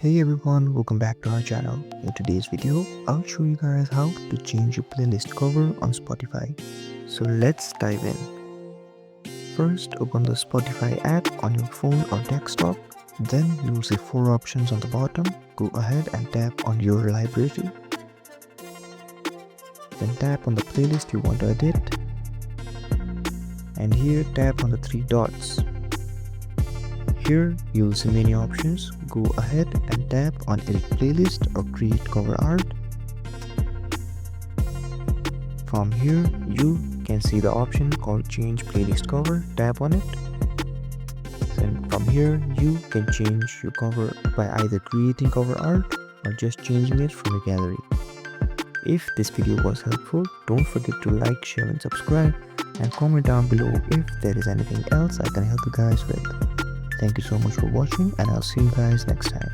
Hey everyone, welcome back to our channel. In today's video, I'll show you guys how to change your playlist cover on Spotify. So let's dive in. First, open the Spotify app on your phone or desktop. Then you'll see 4 options on the bottom. Go ahead and tap on your library. Then tap on the playlist you want to edit. And here tap on the 3 dots. Here you'll see many options. Go ahead and tap on edit playlist or create cover art. From here you can see the option called change playlist cover. Tap on it. Then from here you can change your cover by either creating cover art or just changing it from your gallery. If this video was helpful, don't forget to like, share and subscribe, and comment down below if there is anything else I can help you guys with. Thank you so much for watching, and I'll see you guys next time.